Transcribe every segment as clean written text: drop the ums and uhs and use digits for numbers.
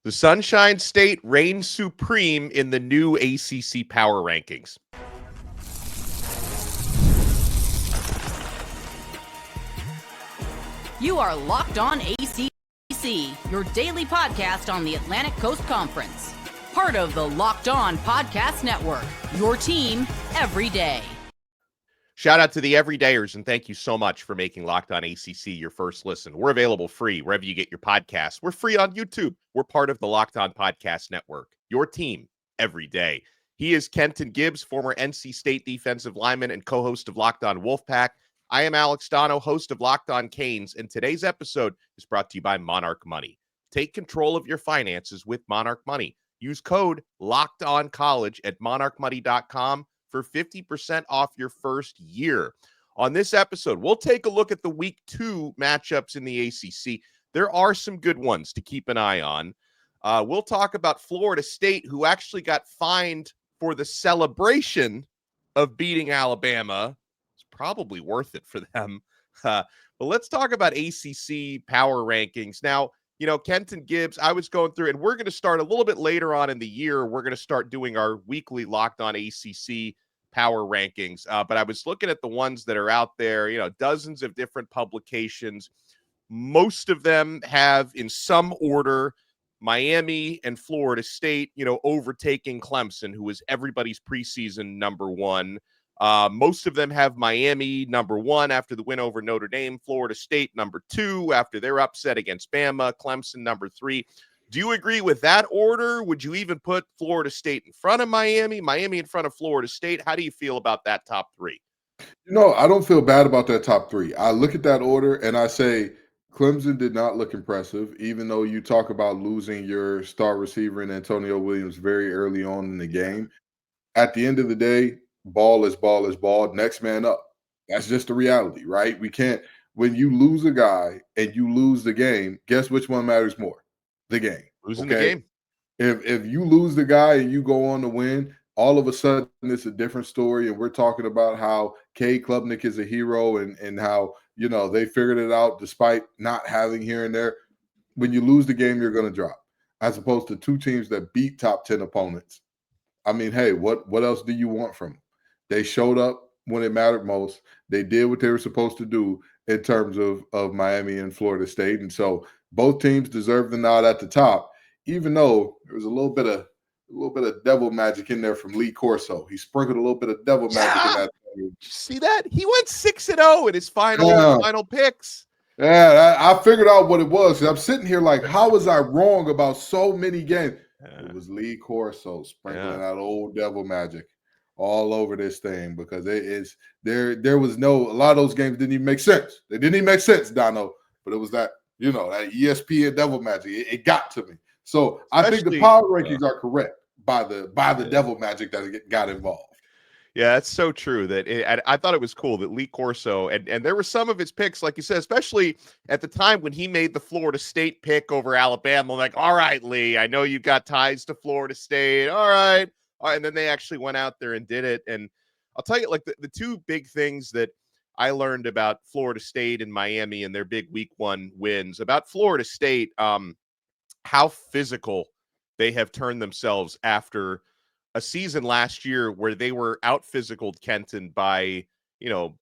The Sunshine State reigns supreme in the new ACC power rankings. You are Locked On ACC, your daily podcast on the Atlantic Coast Conference. Part of the Locked On Podcast Network, your team every day. Shout out to the everydayers, and thank you so much for making Locked On ACC your first listen. We're available free wherever you get your podcasts. We're free on YouTube. We're part of the Locked On Podcast Network, your team every day. He is Kenton Gibbs, former NC State defensive lineman and co-host of Locked On Wolfpack. I am Alex Donno, host of Locked On Canes, and today's episode is brought to you by Monarch Money. Take control of your finances with Monarch Money. Use code LOCKEDONCollege at monarchmoney.com for 50% off your first year. On this episode, we'll take a look at the Week 2 matchups in the ACC. There are some good ones to keep an eye on. We'll talk about Florida State, who actually got fined for the celebration of beating Alabama. It's probably worth it for them. But let's talk about ACC power rankings. Now, you know, Kenton Gibbs, I was going through, and we're going to start a little bit later on in the year. We're going to start doing our weekly Locked On ACC power rankings. But I was looking at the ones that are out there, you know, dozens of different publications. Most of them have, in some order, Miami and Florida State, you know, overtaking Clemson, who is everybody's preseason number one. Most of them have Miami number one after the win over Notre Dame, Florida State number two after their upset against Bama, Clemson number three. Do you agree with that order? Would you even put Florida State in front of Miami, Miami in front of Florida State? How do you feel about that top three? You know, I don't feel bad about that top three. I look at that order and I say Clemson did not look impressive, even though you talk about losing your star receiver in Antonio Williams very early on in the game. At the end of the day, ball is ball is ball. Next man up. That's just the reality, right? We can't, when you lose a guy and you lose the game, guess which one matters more? The game. Losing the game. If you lose the guy and you go on to win, all of a sudden it's a different story. And we're talking about how Cade Klubnik is a hero and how, you know, they figured it out despite not having here and there. When you lose the game, you're going to drop. As opposed to two teams that beat top 10 opponents. I mean, hey, what else do you want from them? They showed up when it mattered most. They did what they were supposed to do in terms of Miami and Florida State. And so both teams deserve the nod at the top, even though there was a little bit of devil magic in there from Lee Corso. He sprinkled a little bit of devil magic in that. Did you see that? He went 6-0 in his final picks. Yeah, I figured out what it was. I'm sitting here like, how was I wrong about so many games? It was Lee Corso sprinkling that old devil magic all over this thing because it is there was a lot of those games didn't even make sense. They didn't even make sense, Donno. But it was that, you know, that ESPN devil magic. It got to me. So I think the power rankings are correct by the devil magic that got involved. Yeah, that's so true. I thought it was cool that Lee Corso, and there were some of his picks, like you said, especially at the time when he made the Florida State pick over Alabama. I'm like, all right, Lee, I know you got ties to Florida State. All right. And then they actually went out there and did it. And I'll tell you, like the two big things that I learned about Florida State and Miami and their big week one wins. About Florida State, how physical they have turned themselves after a season last year where they were out-physicaled Kenton by, you know,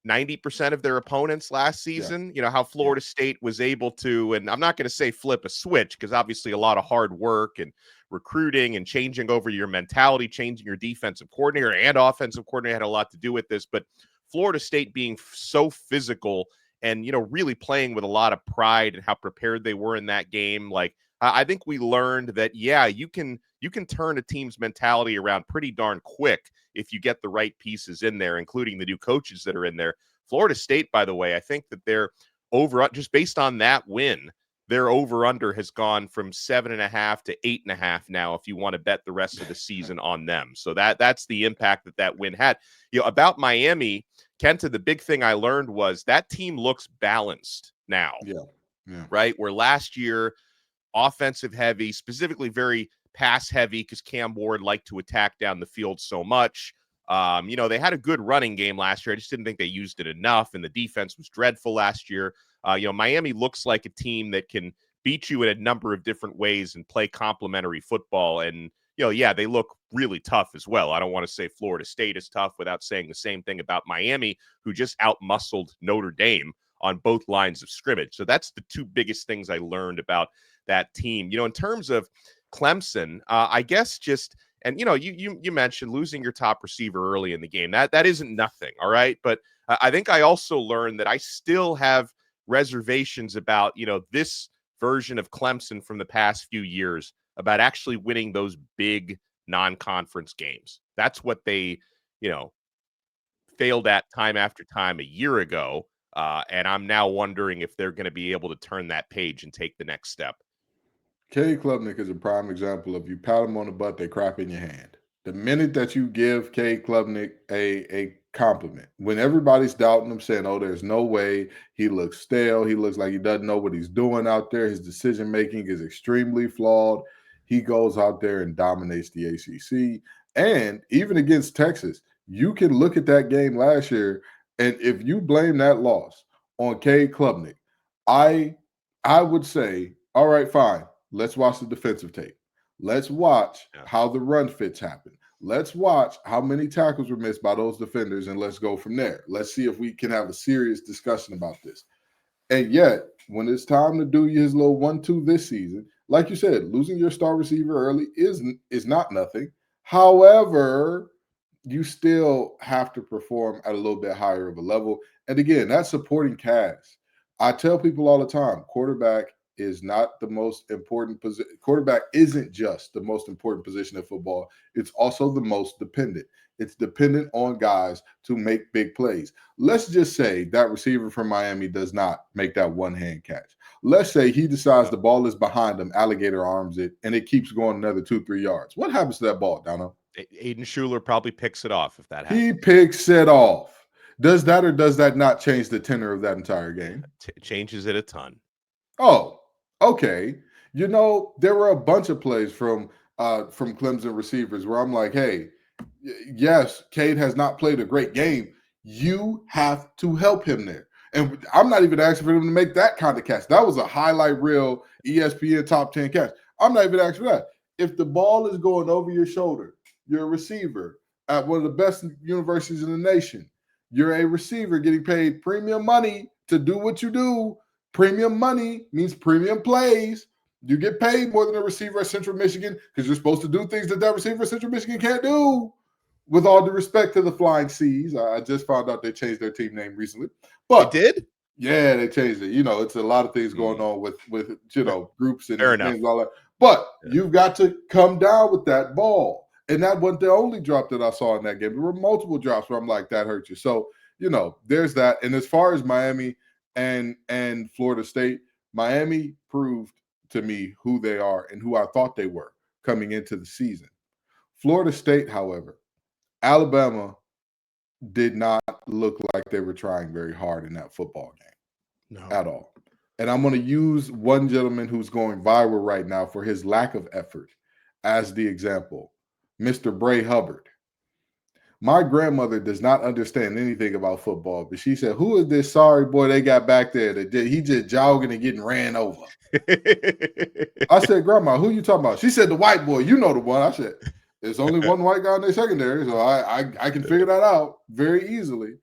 90% of their opponents last season. You know, how Florida State was able to, and I'm not going to say flip a switch because obviously a lot of hard work and recruiting and changing over your mentality, changing your defensive coordinator and offensive coordinator had a lot to do with this. But Florida State being so physical and, you know, really playing with a lot of pride and how prepared they were in that game. Like, I think we learned that, yeah, you can turn a team's mentality around pretty darn quick if you get the right pieces in there, including the new coaches that are in there. Florida State, by the way, I think that they're over, just based on that win, their over-under has gone from 7.5 to 8.5 now, if you want to bet the rest of the season on them. So that's the impact that win had. You know, about Miami, Kenta, the big thing I learned was that team looks balanced now. Yeah. Right? Where last year, offensive heavy, specifically very pass heavy because Cam Ward liked to attack down the field so much. You know, they had a good running game last year. I just didn't think they used it enough, and the defense was dreadful last year. You know, Miami looks like a team that can beat you in a number of different ways and play complementary football. And, yeah, they look really tough as well. I don't want to say Florida State is tough without saying the same thing about Miami, who just outmuscled Notre Dame on both lines of scrimmage. So that's the two biggest things I learned about that team. In terms of Clemson, I guess and you mentioned losing your top receiver early in the game. That isn't nothing, all right? But I think I also learned that I still have reservations about, this version of Clemson from the past few years about actually winning those big non-conference games. That's what they, failed at time after time a year ago. And I'm now wondering if they're going to be able to turn that page and take the next step. Cade Klubnik is a prime example of you pat him on the butt, they crap in your hand. The minute that you give Cade Klubnik a compliment, when everybody's doubting him, saying, oh, there's no way, he looks stale, he looks like he doesn't know what he's doing out there, his decision-making is extremely flawed, he goes out there and dominates the ACC. And even against Texas, you can look at that game last year, and if you blame that loss on Cade Klubnik, I would say, all right, fine. Let's watch the defensive tape. Let's watch how the run fits happen. Let's watch how many tackles were missed by those defenders, and let's go from there. Let's see if we can have a serious discussion about this. And yet, when it's time to do his little 1-2 this season, like you said, losing your star receiver early is not nothing. However, you still have to perform at a little bit higher of a level. And again, that supporting cast. I tell people all the time, quarterback is not the most important position. Quarterback isn't just the most important position in football. It's also the most dependent. It's dependent on guys to make big plays. Let's just say that receiver from Miami does not make that one-hand catch. Let's say he decides the ball is behind him, alligator arms it, and it keeps going another 2-3 yards. What happens to that ball, Donno? Aiden Schuler probably picks it off if that happens. He picks it off. Does that or does that not change the tenor of that entire game? Changes it a ton. Oh, okay. There were a bunch of plays from Clemson receivers where I'm like, hey, yes, Cade has not played a great game. You have to help him there. And I'm not even asking for him to make that kind of catch. That was a highlight reel ESPN top 10 catch. I'm not even asking for that. If the ball is going over your shoulder, you're a receiver at one of the best universities in the nation. You're a receiver getting paid premium money to do what you do. Premium money means premium plays. You get paid more than a receiver at Central Michigan because you're supposed to do things that receiver at Central Michigan can't do. With all due respect to the Flying C's, I just found out they changed their team name recently. But they did? Yeah, they changed it. It's a lot of things going on with groups and Fair things, all that. But you've got to come down with that ball. And that wasn't the only drop that I saw in that game. There were multiple drops where I'm like, that hurt you. So, there's that. And as far as Miami and Florida State, Miami proved to me who they are and who I thought they were coming into the season. Florida State, however, Alabama did not look like they were trying very hard in that football game at all. And I'm going to use one gentleman who's going viral right now for his lack of effort as the example, Mr. Bray Hubbard. My grandmother does not understand anything about football, but she said, who is this sorry boy they got back there that he just jogging and getting ran over? I said, Grandma, who you talking about? She said, the white boy. You know the one. I said, there's only one white guy in their secondary, so I can figure that out very easily.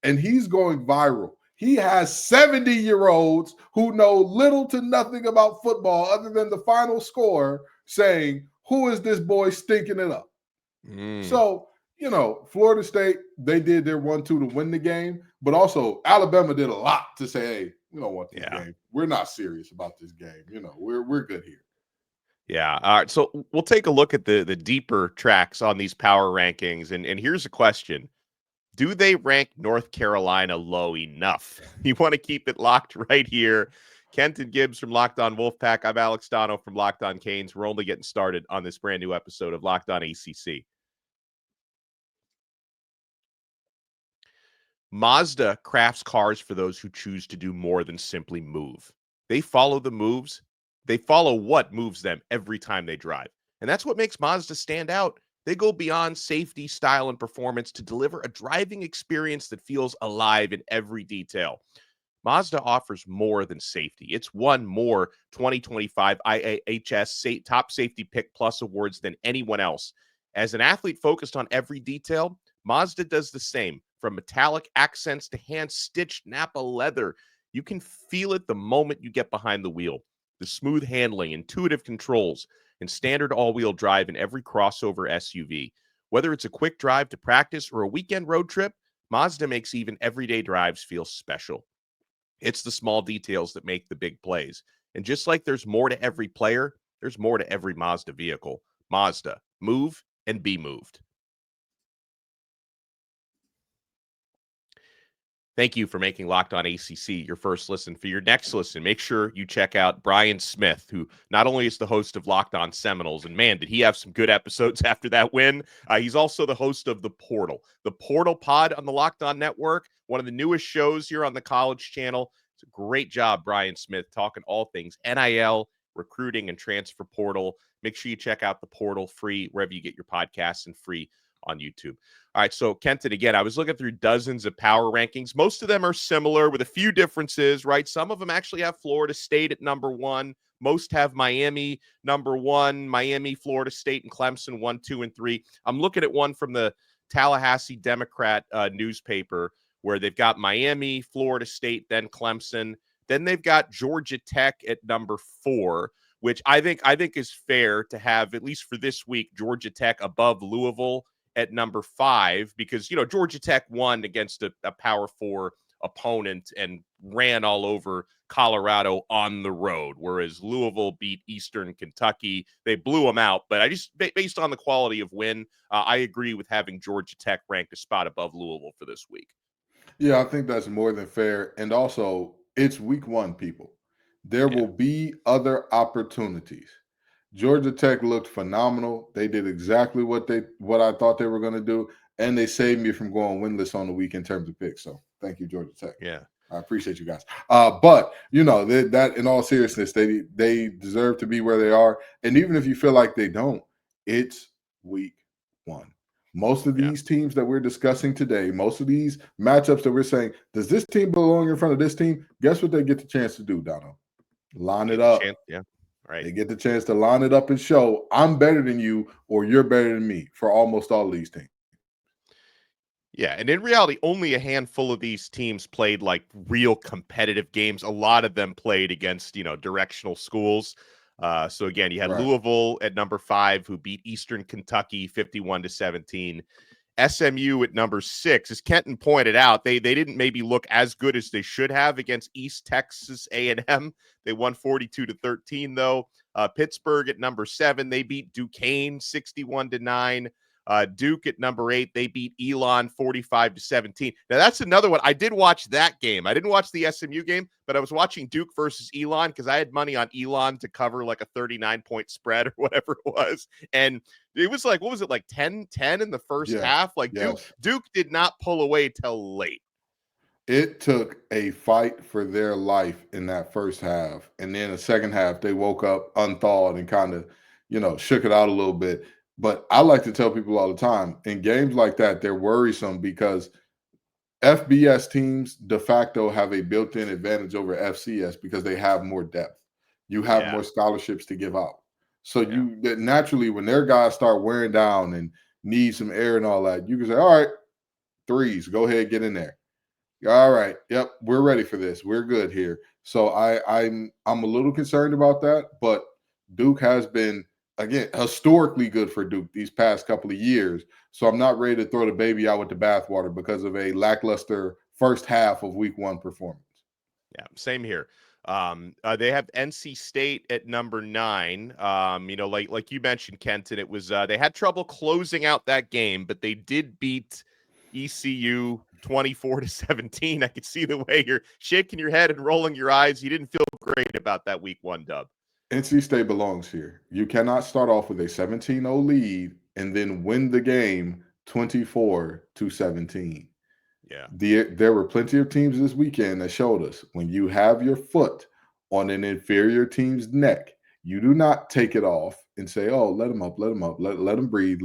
And he's going viral. He has 70-year-olds who know little to nothing about football other than the final score saying, who is this boy stinking it up? So, Florida State, they did their 1-2 to win the game, but also Alabama did a lot to say, hey, we don't want this game. We're not serious about this game. We're good here. Yeah. All right. So we'll take a look at the deeper tracks on these power rankings. And here's a question. Do they rank North Carolina low enough? You want to keep it locked right here. Kenton Gibbs from Locked On Wolfpack. I'm Alex Donno from Locked On Canes. We're only getting started on this brand new episode of Locked On ACC. Mazda crafts cars for those who choose to do more than simply move. They follow the moves. They follow what moves them every time they drive. And that's what makes Mazda stand out. They go beyond safety, style, and performance to deliver a driving experience that feels alive in every detail. Mazda offers more than safety. It's won more 2025 IAHS Top Safety Pick Plus awards than anyone else. As an athlete focused on every detail, Mazda does the same. From metallic accents to hand-stitched Napa leather, you can feel it the moment you get behind the wheel. The smooth handling, intuitive controls, and standard all-wheel drive in every crossover SUV. Whether it's a quick drive to practice or a weekend road trip, Mazda makes even everyday drives feel special. It's the small details that make the big plays. And just like there's more to every player, there's more to every Mazda vehicle. Mazda, move and be moved. Thank you for making Locked On ACC your first listen. For your next listen, make sure you check out Brian Smith, who not only is the host of Locked On Seminoles, and man, did he have some good episodes after that win. He's also the host of The Portal Pod on the Locked On Network, one of the newest shows here on the College Channel. It's a great job, Brian Smith, talking all things NIL, recruiting, and transfer portal. Make sure you check out The Portal free wherever you get your podcasts and free on YouTube. All right, so Kenton, again, I was looking through dozens of power rankings. Most of them are similar with a few differences, right? Some of them actually have Florida State at number 1. Most have Miami number 1, Miami, Florida State, and Clemson 1, 2, and 3. I'm looking at one from the Tallahassee Democrat newspaper where they've got Miami, Florida State, then Clemson. Then they've got Georgia Tech at number 4, which I think is fair to have, at least for this week, Georgia Tech above Louisville at number 5, because, Georgia Tech won against a Power 4 opponent and ran all over Colorado on the road, whereas Louisville beat Eastern Kentucky. They blew them out, but I just, based on the quality of win, I agree with having Georgia Tech ranked a spot above Louisville for this week. Yeah, I think that's more than fair. And also, it's week 1, people. There will be other opportunities. Georgia Tech looked phenomenal. They did exactly what I thought they were going to do, and they saved me from going winless on the week in terms of picks. So thank you, Georgia Tech. Yeah, I appreciate you guys. But that in all seriousness, they deserve to be where they are. And even if you feel like they don't, it's week 1. Most of these teams that we're discussing today, most of these matchups that we're saying, does this team belong in front of this team? Guess what they get the chance to do, Donno? Line it up. Right. They get the chance to line it up and show I'm better than you or you're better than me for almost all of these teams. Yeah, and in reality, only a handful of these teams played like real competitive games. A lot of them played against, directional schools. So again, you had Louisville at number 5, who beat Eastern Kentucky 51-17. SMU at number 6, as Kenton pointed out, they didn't maybe look as good as they should have against East Texas A&M. They won 42-13 though. Pittsburgh at number 7, they beat Duquesne 61-9. Duke at number 8, they beat Elon 45-17. Now that's another one. I did watch that game. I didn't watch the SMU game, but I was watching Duke versus Elon because I had money on Elon to cover like a 39-point spread or whatever it was. And it was like, what was it, like 10-10 in the first half? Like Duke did not pull away till late. It took a fight for their life in that first half. And then the second half, they woke up unthawed and kind of, shook it out a little bit. But I like to tell people all the time, in games like that, they're worrisome because FBS teams de facto have a built-in advantage over FCS because they have more depth. You have more scholarships to give out. So naturally, when their guys start wearing down and need some air and all that, you can say, all right, 3s, go ahead, get in there. All right, yep, we're ready for this. We're good here. So I'm a little concerned about that, but Duke has been, again, historically good for Duke these past couple of years. So I'm not ready to throw the baby out with the bathwater because of a lackluster first half of week 1 performance. Yeah, same here. They have NC State at number 9. Like you mentioned, Kenton, it was they had trouble closing out that game, but they did beat ECU 24-17. I could see the way you're shaking your head and rolling your eyes. You didn't feel great about that week 1 dub. NC State belongs here. You cannot start off with a 17-0 lead and then win the game 24-17. Yeah. There were plenty of teams this weekend that showed us when you have your foot on an inferior team's neck, you do not take it off and say, oh, let them up, let them breathe.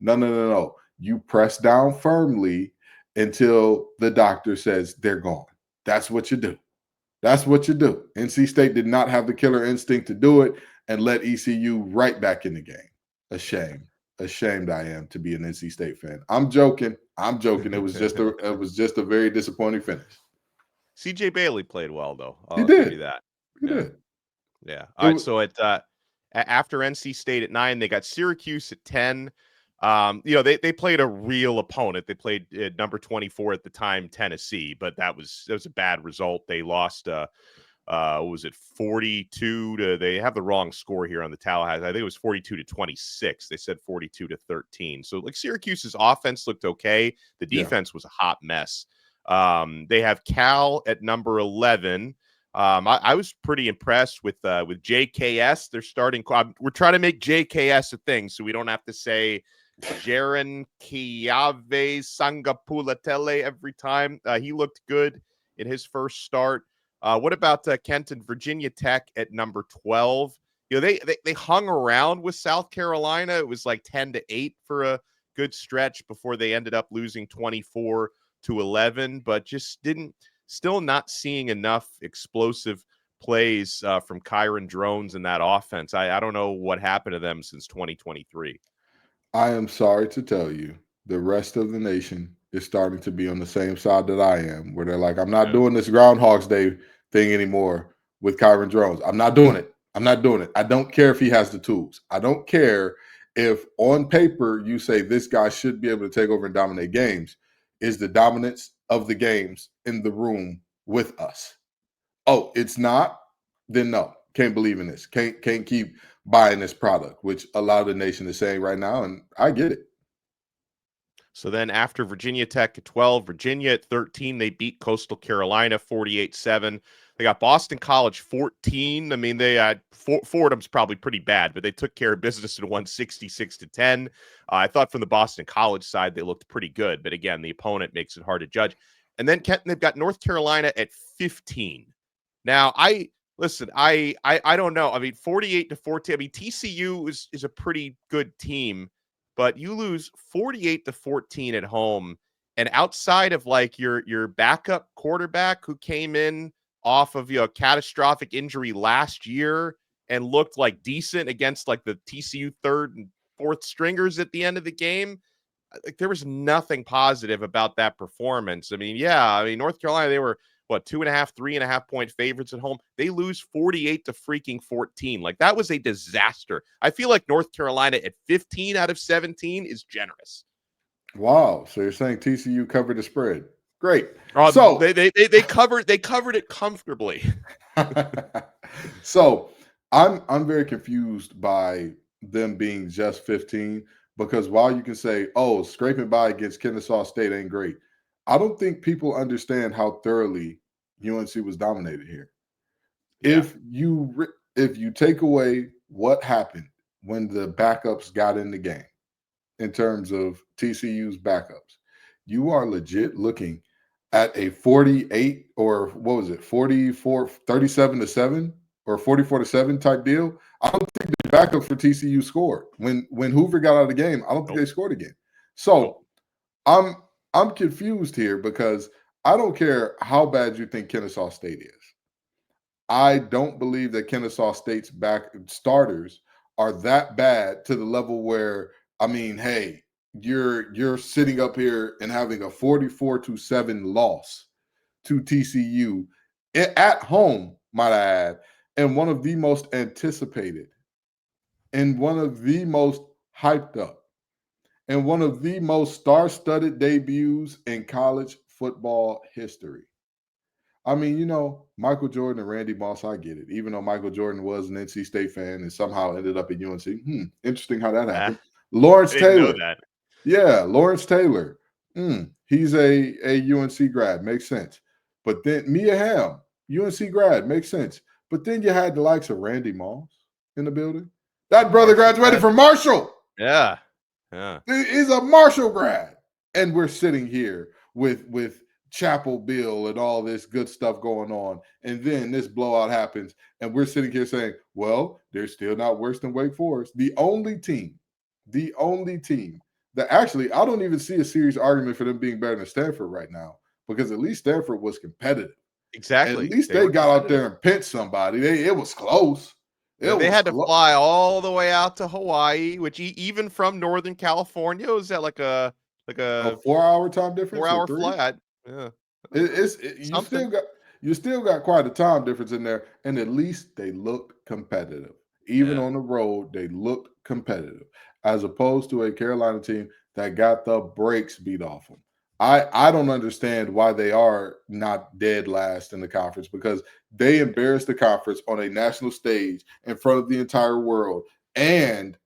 No. You press down firmly until the doctor says they're gone. That's what you do. That's what you do. NC State did not have the killer instinct to do it and let ECU right back in the game. A shame. Ashamed I am to be an NC State fan. I'm joking. It was just a very disappointing finish. CJ Bailey played well though. He I'll did. give you that. He did. Yeah. All right. So after NC State at 9, they got Syracuse at 10. They played a real opponent. They played number 24 at the time, Tennessee, but that was a bad result. They lost. Was it 42 to? They have the wrong score here on the Tallahassee. I think it was 42-26. They said 42-13. So like Syracuse's offense looked okay. The defense was a hot mess. They have Cal at number 11. I was pretty impressed with JKS. They're starting. We're trying to make JKS a thing, so we don't have to say Jaren Kiave Sangapulatele every time. He looked good in his first start. What about Kenton, Virginia Tech at number 12? They hung around with South Carolina. It was like 10-8 for a good stretch before they ended up losing 24-11, but just still not seeing enough explosive plays from Kyron Drones in that offense. I don't know what happened to them since 2023. I am sorry to tell you, the rest of the nation is starting to be on the same side that I am, where they're like, I'm not doing this Groundhog's Day thing anymore with Kyron Drones. I'm not doing it. I don't care if he has the tools. I don't care if on paper you say this guy should be able to take over and dominate games. Is the dominance of the games in the room with us? Oh, it's not? Then no. Can't believe in this. Can't keep buying this product, which a lot of the nation is saying right now, and I get it. So then after Virginia Tech at 12, Virginia at 13, they beat Coastal Carolina 48-7. They got Boston College 14. I mean, they had Fordham's probably pretty bad, but they took care of business and won 66-10. I thought from the Boston College side, they looked pretty good. But again, the opponent makes it hard to judge. And then Kenton, they've got North Carolina at 15. Now, I don't know. I mean, 48-14. I mean, TCU is a pretty good team, but you lose 48-14 at home. And outside of like your backup quarterback who came in off of a catastrophic injury last year and looked like decent against like the TCU third and fourth stringers at the end of the game, like there was nothing positive about that performance. I mean, North Carolina, they were 2.5, 3.5 point favorites at home. They lose 48-14. Like that was a disaster. I feel like North Carolina at 15 out of 17 is generous. Wow. So you're saying TCU covered the spread. Great. So they covered it comfortably. So I'm very confused by them being just 15, because while you can say, oh, scraping by against Kennesaw State ain't great, I don't think people understand how thoroughly UNC was dominated here. Yeah. If you take away what happened when the backups got in the game in terms of TCU's backups, you are legit looking at a 48 or what was it, 37-7 or 44-7 type deal. I don't think the backups for TCU scored. When Hoover got out of the game, I don't think they scored again. So I'm confused here, because I don't care how bad you think Kennesaw State is. I don't believe that Kennesaw State's back starters are that bad to the level where, I mean, hey, you're sitting up here and having a 44-7 loss to TCU at home, might I add, and one of the most anticipated and one of the most hyped up and one of the most star-studded debuts in college football history. I mean, Michael Jordan and Randy Moss, I get it. Even though Michael Jordan was an NC State fan and somehow ended up at UNC. Interesting how that happened. Lawrence Taylor. Yeah, Lawrence Taylor. He's a UNC grad. Makes sense. But then Mia Hamm, UNC grad. Makes sense. But then you had the likes of Randy Moss in the building. That brother graduated from Marshall. Yeah. He's a Marshall grad. And we're sitting here with Chapel Bill and all this good stuff going on. And then this blowout happens. And we're sitting here saying, well, they're still not worse than Wake Forest. The only team that actually, I don't even see a serious argument for them being better than Stanford right now, because at least Stanford was competitive. At Exactly. least They they were got out competitive. there and pinched somebody. It was close. They had to fly all the way out to Hawaii, which even from Northern California, was that like a A 4-hour time difference or 4-hour 3? flight? Yeah, You something. still got quite a time difference in there, and at least they looked competitive. Even Yeah. on the road, they looked competitive, as opposed to a Carolina team that got the brakes beat off them. I don't understand why they are not dead last in the conference, because they embarrassed the conference on a national stage in front of the entire world. And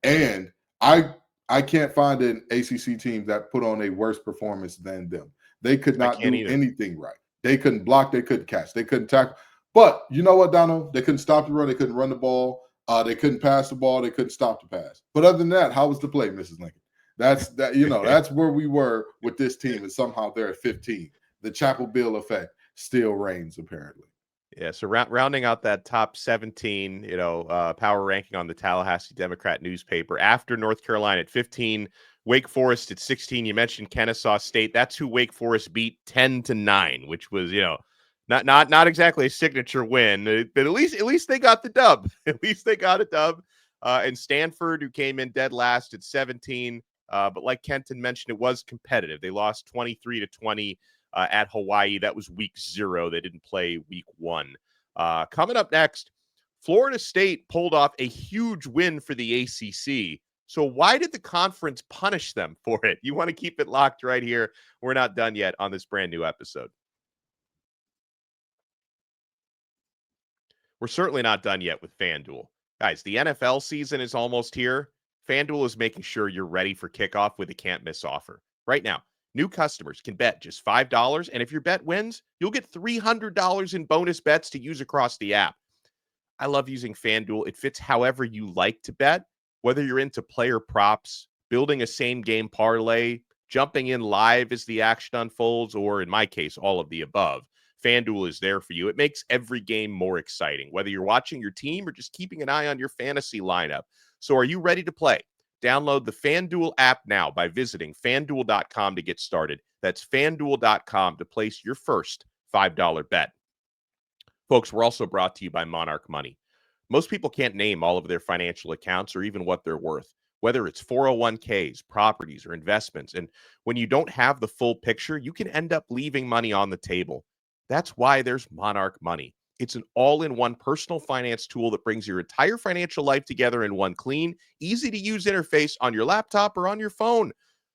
I I can't find an ACC team that put on a worse performance than them. They could I not can't do either. anything right. They couldn't block, they couldn't catch, they couldn't tackle. But you know what, Donald? They couldn't stop the run, they couldn't run the ball, they couldn't pass the ball, they couldn't stop the pass. But other than that, how was the play, Mrs. Lincoln? That's where we were with this team, and somehow they're at 15. The Chapel Bill effect still reigns, apparently. Yeah, so rounding out that top 17, power ranking on the Tallahassee Democrat newspaper, after North Carolina at 15, Wake Forest at 16. You mentioned Kennesaw State. That's who Wake Forest beat 10-9, which was, not exactly a signature win, but at least they got the dub. At least they got a dub. And Stanford, who came in dead last at 17. But like Kenton mentioned, it was competitive. They lost 23-20 at Hawaii. That was week 0. They didn't play week 1. Coming up next, Florida State pulled off a huge win for the ACC. So why did the conference punish them for it? You want to keep it locked right here. We're not done yet on this brand new episode. We're certainly not done yet with FanDuel. Guys, the NFL season is almost here. FanDuel is making sure you're ready for kickoff with a can't-miss offer. Right now, new customers can bet just $5, and if your bet wins, you'll get $300 in bonus bets to use across the app. I love using FanDuel. It fits however you like to bet, whether you're into player props, building a same-game parlay, jumping in live as the action unfolds, or in my case, all of the above. FanDuel is there for you. It makes every game more exciting, whether you're watching your team or just keeping an eye on your fantasy lineup. So are you ready to play? Download the FanDuel app now by visiting FanDuel.com to get started. That's FanDuel.com to place your first $5 bet. Folks, we're also brought to you by Monarch Money. Most people can't name all of their financial accounts or even what they're worth, whether it's 401ks, properties, or investments. And when you don't have the full picture, you can end up leaving money on the table. That's why there's Monarch Money. It's an all-in-one personal finance tool that brings your entire financial life together in one clean, easy-to-use interface on your laptop or on your phone.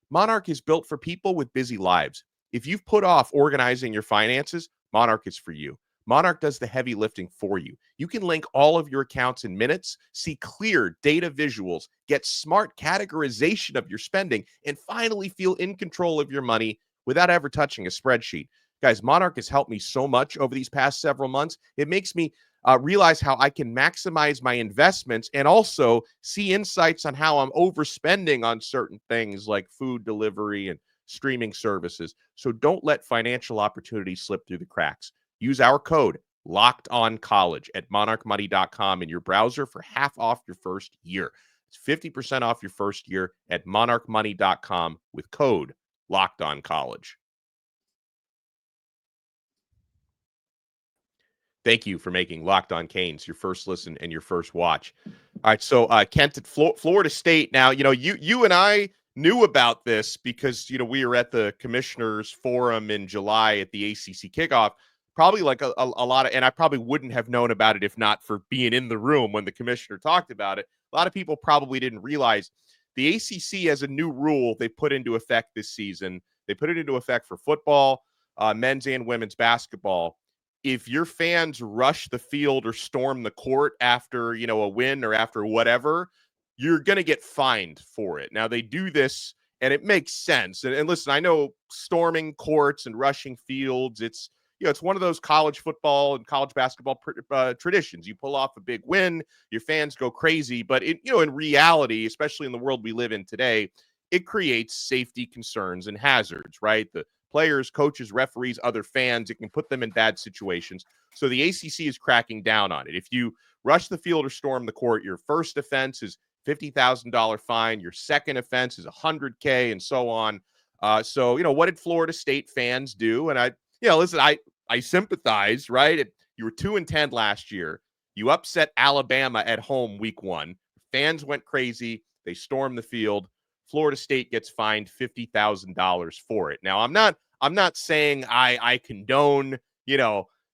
Monarch is built for people with busy lives. If you've put off organizing your finances, Monarch is for you. Monarch does the heavy lifting for you. You can link all of your accounts in minutes, see clear data visuals, get smart categorization of your spending, and finally feel in control of your money without ever touching a spreadsheet. Guys, Monarch has helped me so much over these past several months. It makes me realize how I can maximize my investments and also see insights on how I'm overspending on certain things like food delivery and streaming services. So don't let financial opportunities slip through the cracks. Use our code LOCKEDONCollege at monarchmoney.com in your browser for half off your first year. It's 50% off your first year at monarchmoney.com with code LOCKEDONCollege. Thank you for making Locked On Canes your first listen and your first watch. All right, so Kent at Florida State. Now, you and I knew about this because, we were at the Commissioners Forum in July at the ACC kickoff. Probably like a lot of, and I probably wouldn't have known about it if not for being in the room when the commissioner talked about it. A lot of people probably didn't realize the ACC has a new rule they put into effect this season. They put it into effect for football, men's and women's basketball. If your fans rush the field or storm the court after, a win or after whatever, you're going to get fined for it. Now, they do this, and it makes sense. And listen, I know storming courts and rushing fields, it's one of those college football and college basketball traditions. You pull off a big win, your fans go crazy. But, in reality, especially in the world we live in today, it creates safety concerns and hazards, right? The players, coaches, referees, other fans, it can put them in bad situations. So the ACC is cracking down on it. If you rush the field or storm the court, your first offense is $50,000 fine. Your second offense is $100K and so on. So what did Florida State fans do? And listen, I sympathize, right? You were 2-10 last year. You upset Alabama at home week 1. Fans went crazy. They stormed the field. Florida State gets fined $50,000 for it. Now, I'm not saying I condone,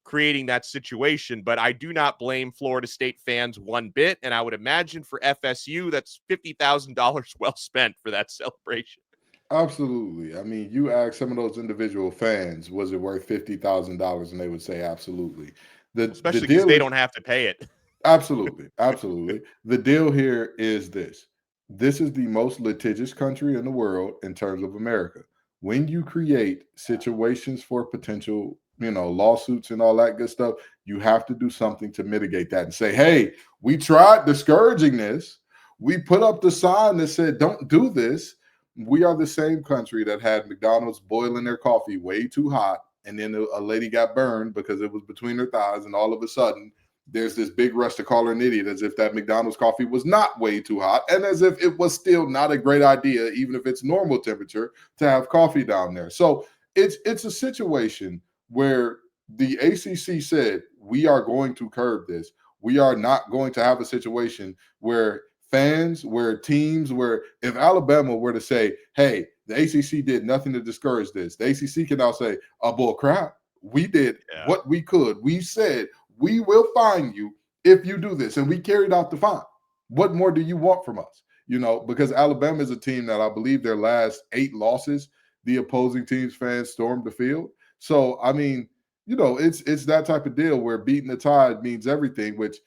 creating that situation, but I do not blame Florida State fans one bit. And I would imagine for FSU, that's $50,000 well spent for that celebration. Absolutely. I mean, you ask some of those individual fans, was it worth $50,000? And they would say absolutely. The Especially because deal they is don't have to pay it. absolutely, absolutely. The deal here is this. This is the most litigious country in the world in terms of America. When you create situations for potential, lawsuits and all that good stuff, you have to do something to mitigate that and say, hey, we tried discouraging this. We put up the sign that said, don't do this. We are the same country that had McDonald's boiling their coffee way too hot. And then a lady got burned because it was between her thighs. And all of a sudden, there's this big rush to call her an idiot as if that McDonald's coffee was not way too hot and as if it was still not a great idea, even if it's normal temperature, to have coffee down there. So it's a situation where the ACC said, we are going to curb this. We are not going to have a situation where fans, where teams, where if Alabama were to say, hey, the ACC did nothing to discourage this, the ACC can now say, oh, bull crap. We did what we could. We said, we will fine you if you do this. And we carried out the fine. What more do you want from us? Because Alabama is a team that I believe their last 8 losses, the opposing team's fans stormed the field. So, I mean, it's that type of deal where beating the Tide means everything, which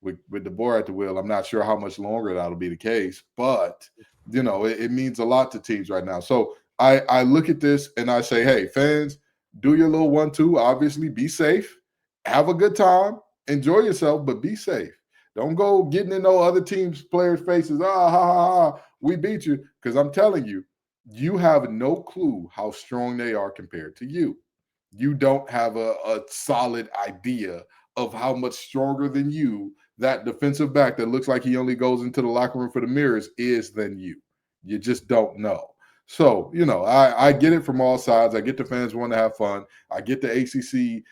with the boar at the wheel, I'm not sure how much longer that'll be the case, but, it means a lot to teams right now. So I look at this and I say, hey, fans, do your little 1-2, obviously be safe. Have a good time, enjoy yourself, but be safe. Don't go getting in no other team's players' faces. Ha, ha, ha, we beat you. Because I'm telling you, you have no clue how strong they are compared to you. You don't have a solid idea of how much stronger than you that defensive back that looks like he only goes into the locker room for the mirrors is than you. You just don't know. So, I get it from all sides. I get the fans want to have fun. I get the ACC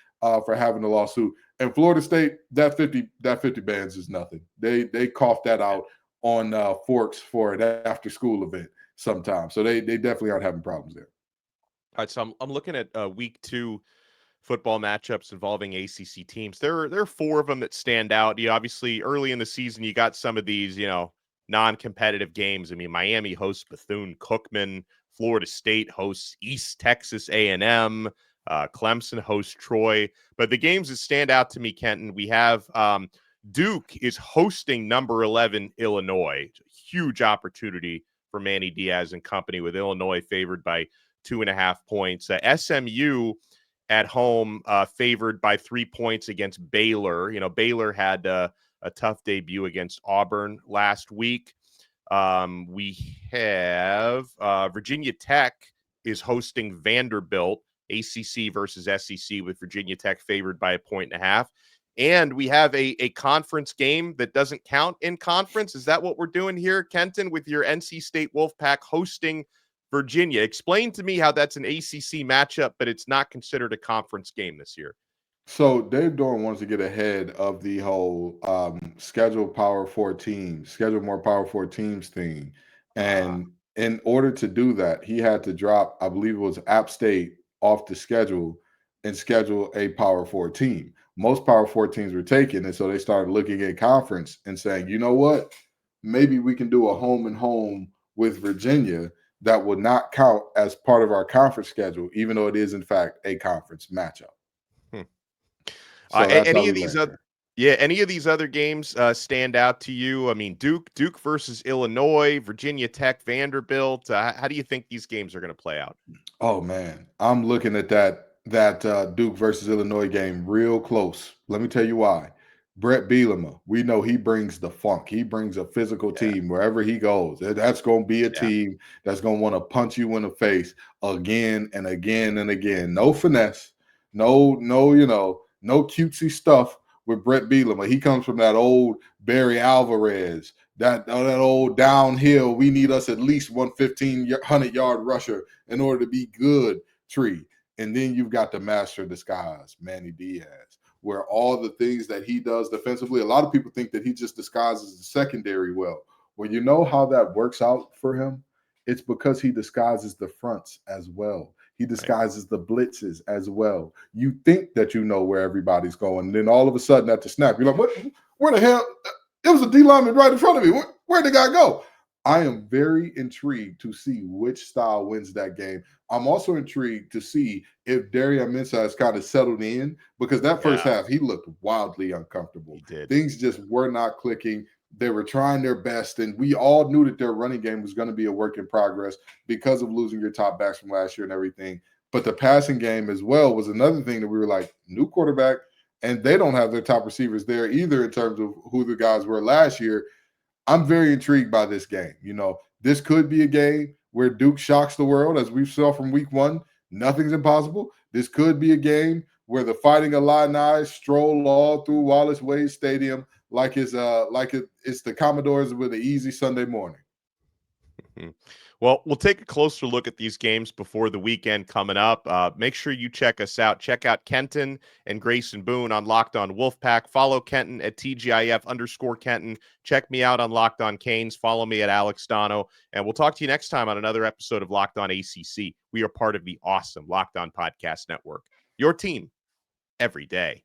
for having the lawsuit. And Florida State, that 50 bands is nothing. They coughed that out on Forks for an after school event sometime. So they definitely aren't having problems there. All right, so I'm looking at week 2 football matchups involving ACC teams. There are 4 of them that stand out. Obviously early in the season you got some of these, non-competitive games. I mean, Miami hosts Bethune-Cookman, Florida State hosts East Texas A&M. Clemson hosts Troy. But the games that stand out to me, Kenton, we have Duke is hosting number 11 Illinois. Huge opportunity for Manny Diaz and company, with Illinois favored by 2.5 points. SMU at home favored by 3 points against Baylor. Baylor had a tough debut against Auburn last week. We have Virginia Tech is hosting Vanderbilt. ACC versus SEC, with Virginia Tech favored by 1.5. And we have a conference game that doesn't count in conference. Is that what we're doing here, Kenton, with your NC State Wolfpack hosting Virginia? Explain to me how that's an ACC matchup, but it's not considered a conference game this year. So Dave Doran wants to get ahead of the whole schedule more Power 4 teams thing. And in order to do that, he had to drop, I believe it was App State, off the schedule and schedule a Power 4 team. Most Power 4 teams were taken, and so they started looking at conference and saying, you know what, maybe we can do a home and home with Virginia that would not count as part of our conference schedule, even though it is in fact a conference matchup. So any of these other games stand out to you? I mean, Duke versus Illinois, Virginia Tech, Vanderbilt. How do you think these games are going to play out? Oh man, I'm looking at that Duke versus Illinois game real close. Let me tell you why. Brett Bielema, we know he brings the funk. He brings a physical team wherever he goes. That's going to be a team that's going to want to punch you in the face again and again and again. No finesse, no cutesy stuff with Brett Bielema. He comes from that old Barry Alvarez, that old downhill. We need us at least 115, 100-yard rusher in order to be good tree. And then you've got the master of disguise, Manny Diaz, where all the things that he does defensively, a lot of people think that he just disguises the secondary well. Well, you know how that works out for him? It's because he disguises the fronts as well. He disguises the blitzes as well. You think that you know where everybody's going. And then all of a sudden at the snap, you're like, what? Where the hell? It was a D lineman right in front of me. Where'd the guy go? I am very intrigued to see which style wins that game. I'm also intrigued to see if Darian Mensah has kind of settled in, because that first half, he looked wildly uncomfortable. He did. Things just were not clicking. They were trying their best, and we all knew that their running game was going to be a work in progress because of losing your top backs from last year and everything. But the passing game as well was another thing that we were like, new quarterback, and they don't have their top receivers there either in terms of who the guys were last year. I'm very intrigued by this game. You know, this could be a game where Duke shocks the world, as we saw from week 1. Nothing's impossible. This could be a game where the Fighting Illini stroll all through Wallace Wade Stadium like it's the Commodores with an easy Sunday morning. Well, we'll take a closer look at these games before the weekend coming up. Make sure you check us out. Check out Kenton and Grayson Boone on Locked On Wolfpack. Follow Kenton at TGIF_Kenton. Check me out on Locked On Canes. Follow me at ALEX DONNO. And we'll talk to you next time on another episode of Locked On ACC. We are part of the awesome Locked On Podcast Network. Your team every day.